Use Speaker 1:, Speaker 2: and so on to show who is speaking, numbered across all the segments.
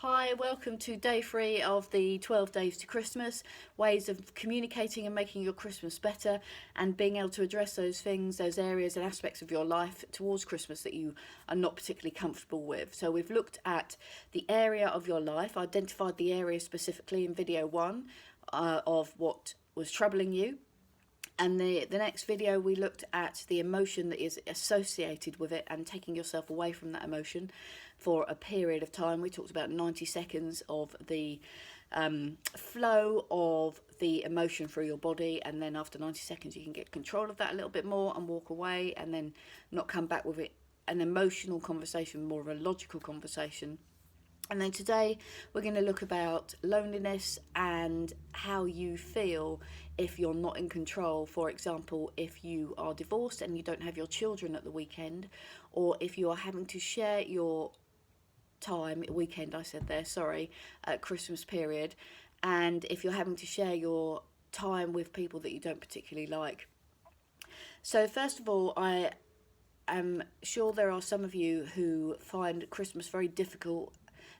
Speaker 1: Hi, welcome to day 3 of the 12 days to Christmas, ways of communicating and making your Christmas better and being able to address those things, those areas and aspects of your life towards Christmas that you are not particularly comfortable with. So we've looked at the area of your life, identified the area specifically in video 1 of what was troubling you. And the next video we looked at the emotion that is associated with it and taking yourself away from that emotion for a period of time. We talked about 90 seconds of the flow of the emotion through your body, and then after 90 seconds you can get control of that a little bit more and walk away and then not come back with it an emotional conversation, more of a logical conversation. And then today we're going to look about loneliness and how you feel if you're not in control. For example, if you are divorced and you don't have your children at the weekend, or if you are having to share your weekend I said there, sorry, at Christmas period, and if you're having to share your time with people that you don't particularly like. So first of all, I am sure there are some of you who find Christmas very difficult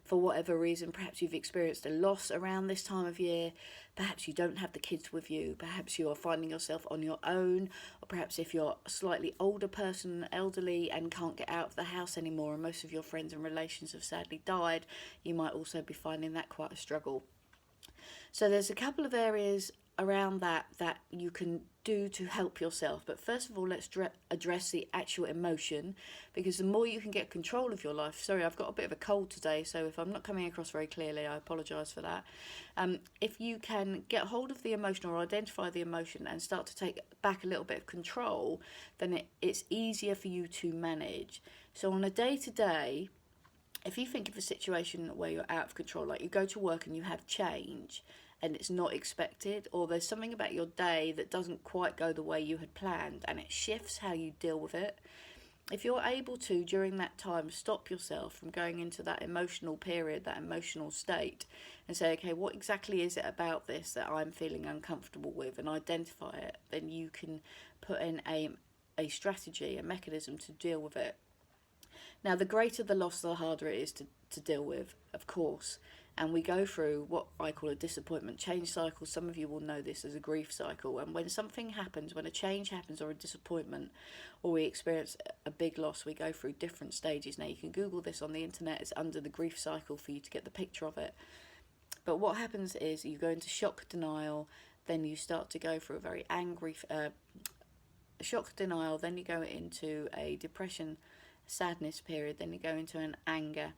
Speaker 1: for whatever reason. Perhaps you've experienced a loss around this time of year, perhaps you don't have the kids with you, perhaps you are finding yourself on your own, or perhaps if you're a slightly older person, elderly, and can't get out of the house anymore and most of your friends and relations have sadly died, you might also be finding that quite a struggle. So there's a couple of areas around that you can do to help yourself. But first of all, let's address the actual emotion, because the more you can get control of your life. Sorry, I've got a bit of a cold today, so if I'm not coming across very clearly, I apologise for that. If you can get hold of the emotion or identify the emotion and start to take back a little bit of control, then it's easier for you to manage. So on a day-to-day, if you think of a situation where you're out of control, like you go to work and you have change and it's not expected, or there's something about your day that doesn't quite go the way you had planned and it shifts how you deal with it, if you're able to, during that time, stop yourself from going into that emotional period, that emotional state, and say, okay, what exactly is it about this that I'm feeling uncomfortable with, and identify it, then you can put in a strategy, a mechanism to deal with it. Now, the greater the loss, the harder it is to deal with, of course. And we go through what I call a disappointment change cycle. Some of you will know this as a grief cycle. And when something happens, when a change happens or a disappointment, or we experience a big loss, we go through different stages. Now, you can Google this on the internet. It's under the grief cycle for you to get the picture of it. But what happens is you go into shock denial, then you start to go through a very angry shock denial, then you go into a depression, sadness period, then you go into an anger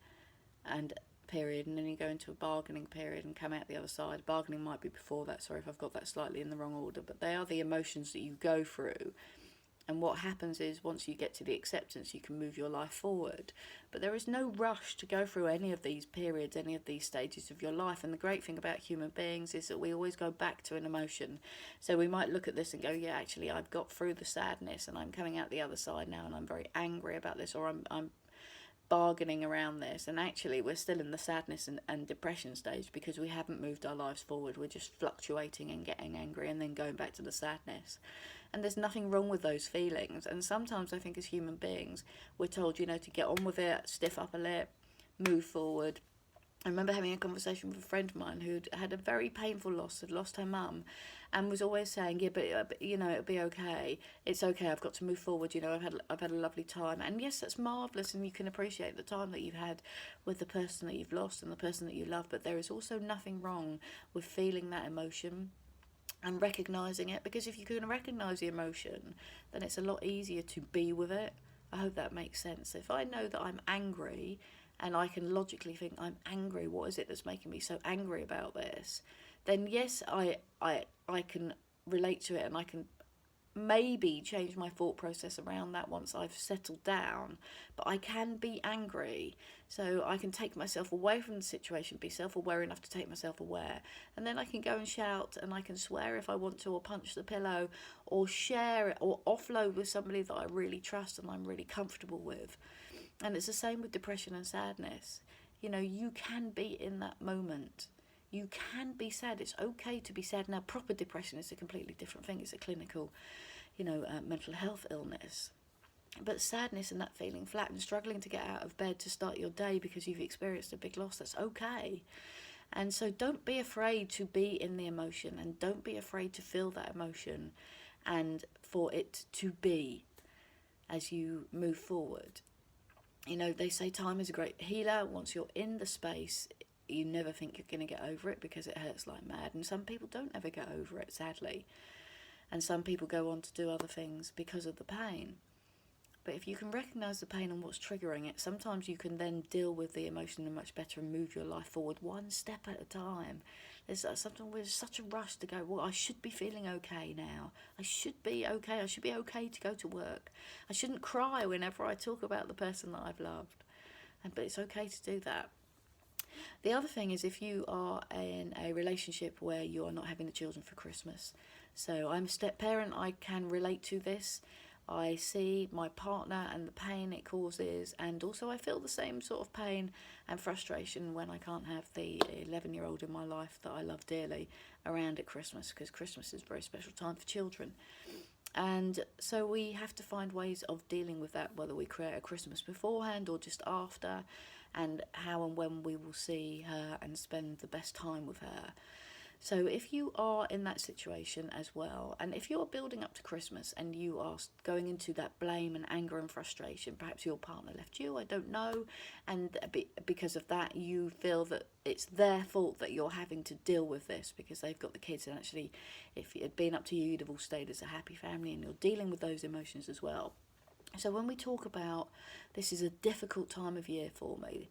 Speaker 1: and period, and then you go into a bargaining period and come out the other side. Bargaining might be before that, sorry if I've got that slightly in the wrong order, but they are the emotions that you go through. And what happens is once you get to the acceptance, you can move your life forward. But there is no rush to go through any of these periods, any of these stages of your life. And the great thing about human beings is that we always go back to an emotion. So we might look at this and go, yeah, actually, I've got through the sadness and I'm coming out the other side now and I'm very angry about this, or I'm bargaining around this, and actually we're still in the sadness and depression stage because we haven't moved our lives forward. We're just fluctuating and getting angry and then going back to the sadness, and there's nothing wrong with those feelings. And sometimes I think as human beings we're told, to get on with it, stiff upper lip, move forward. I remember having a conversation with a friend of mine who'd had a very painful loss, had lost her mum, and was always saying, yeah, but it'll be okay. It's okay. I've got to move forward. I've had a lovely time, and yes, that's marvelous, and you can appreciate the time that you've had with the person that you've lost and the person that you love. But there is also nothing wrong with feeling that emotion and recognizing it, because if you can recognize the emotion, then it's a lot easier to be with it. I hope that makes sense. If I know that I'm angry, and I can logically think, I'm angry, what is it that's making me so angry about this? Then yes, I can relate to it, and I can maybe change my thought process around that once I've settled down. But I can be angry, so I can take myself away from the situation, be self-aware enough to take myself aware, and then I can go and shout and I can swear if I want to, or punch the pillow, or share it, or offload with somebody that I really trust and I'm really comfortable with. And it's the same with depression and sadness. You can be in that moment. You can be sad. It's okay to be sad. Now, proper depression is a completely different thing. It's a clinical, mental health illness. But sadness and that feeling flat and struggling to get out of bed to start your day because you've experienced a big loss, that's okay. And so don't be afraid to be in the emotion, and don't be afraid to feel that emotion and for it to be as you move forward. You know, they say time is a great healer. Once you're in the space, you never think you're going to get over it because it hurts like mad. And some people don't ever get over it, sadly. And some people go on to do other things because of the pain. But if you can recognise the pain and what's triggering it, sometimes you can then deal with the emotion much better and move your life forward one step at a time. There's sometimes there's such a rush to go, well, I should be feeling okay now. I should be okay. I should be okay to go to work. I shouldn't cry whenever I talk about the person that I've loved. But it's okay to do that. The other thing is if you are in a relationship where you are not having the children for Christmas. So I'm a step parent, I can relate to this. I see my partner and the pain it causes, and also I feel the same sort of pain and frustration when I can't have the 11-year-old in my life that I love dearly around at Christmas, because Christmas is a very special time for children. And so we have to find ways of dealing with that, whether we create a Christmas beforehand or just after, and how and when we will see her and spend the best time with her. So if you are in that situation as well, and if you're building up to Christmas and you are going into that blame and anger and frustration, perhaps your partner left you, I don't know, and because of that you feel that it's their fault that you're having to deal with this because they've got the kids, and actually if it had been up to you, you'd have all stayed as a happy family, and you're dealing with those emotions as well. So when we talk about this is a difficult time of year for me,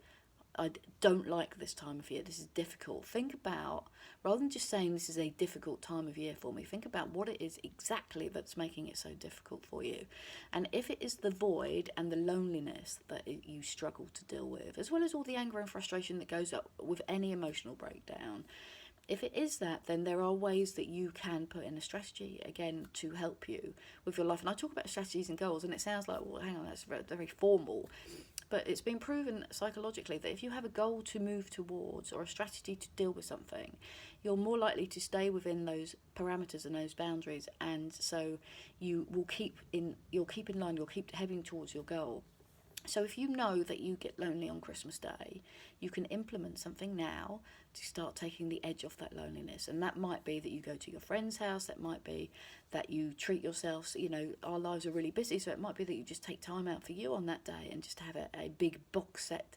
Speaker 1: I don't like this time of year, this is difficult. Think about, rather than just saying this is a difficult time of year for me, think about what it is exactly that's making it so difficult for you. And if it is the void and the loneliness that you struggle to deal with, as well as all the anger and frustration that goes up with any emotional breakdown, if it is that, then there are ways that you can put in a strategy, again, to help you with your life. And I talk about strategies and goals, and it sounds like, well, hang on, that's very formal. But it's been proven psychologically that if you have a goal to move towards or a strategy to deal with something, you're more likely to stay within those parameters and those boundaries. And so you'll keep in line, you'll keep heading towards your goal. So if you know that you get lonely on Christmas Day, you can implement something now to start taking the edge off that loneliness. And that might be that you go to your friend's house, that might be that you treat yourself, you know, our lives are really busy, so it might be that you just take time out for you on that day and just have a big box set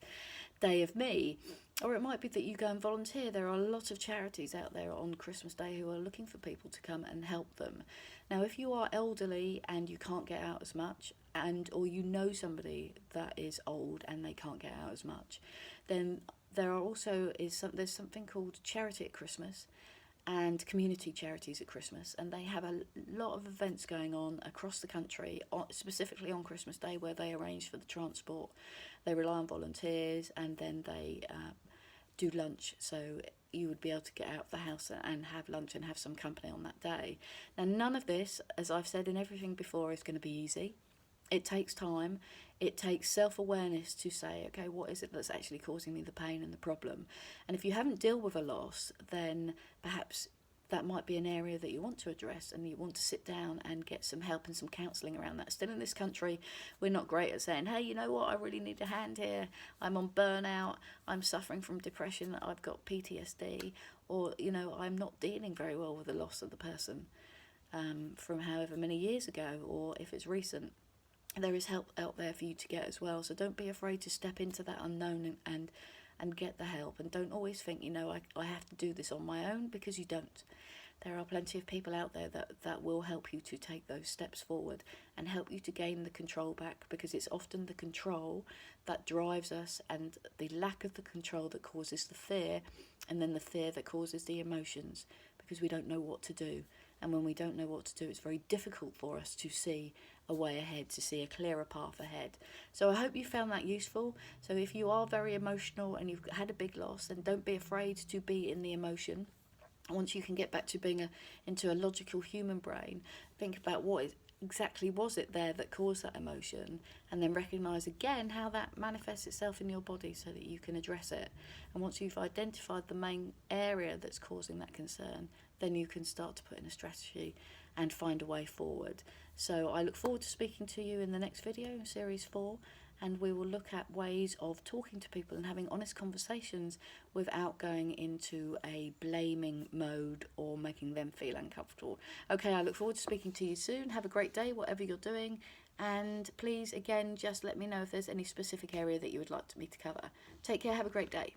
Speaker 1: day of me. Or it might be that you go and volunteer. There are a lot of charities out there on Christmas Day who are looking for people to come and help them. Now, if you are elderly and you can't get out as much, or you know somebody that is old and they can't get out as much, then there's something called Charity at Christmas and community charities at Christmas, and they have a lot of events going on across the country, specifically on Christmas Day, where they arrange for the transport. They rely on volunteers, and then they do lunch, so you would be able to get out of the house and have lunch and have some company on that day. Now, none of this, as I've said in everything before, is going to be easy. It takes time. It takes self-awareness to say, okay, what is it that's actually causing me the pain and the problem? And if you haven't dealt with a loss, then perhaps that might be an area that you want to address, and you want to sit down and get some help and some counselling around that. Still, in this country, we're not great at saying, hey, you know what, I really need a hand here. I'm on burnout, I'm suffering from depression, I've got PTSD, or, you know, I'm not dealing very well with the loss of the person from however many years ago, or if it's recent. There is help out there for you to get as well, so don't be afraid to step into that unknown and get the help. And don't always think, you know, I have to do this on my own, because you don't. There are plenty of people out there that will help you to take those steps forward and help you to gain the control back, because it's often the control that drives us, and the lack of the control that causes the fear, and then the fear that causes the emotions, because we don't know what to do. And when we don't know what to do, it's very difficult for us to see a way ahead, to see a clearer path ahead. So I hope you found that useful. So if you are very emotional and you've had a big loss, then don't be afraid to be in the emotion. Once you can get back to being into a logical human brain, think about what exactly was it there that caused that emotion, and then recognise again how that manifests itself in your body so that you can address it. And once you've identified the main area that's causing that concern, then you can start to put in a strategy and find a way forward. So I look forward to speaking to you in the next video, series 4, and we will look at ways of talking to people and having honest conversations without going into a blaming mode or making them feel uncomfortable. Okay, I look forward to speaking to you soon. Have a great day, whatever you're doing, and please, again, just let me know if there's any specific area that you would like me to cover. Take care, have a great day.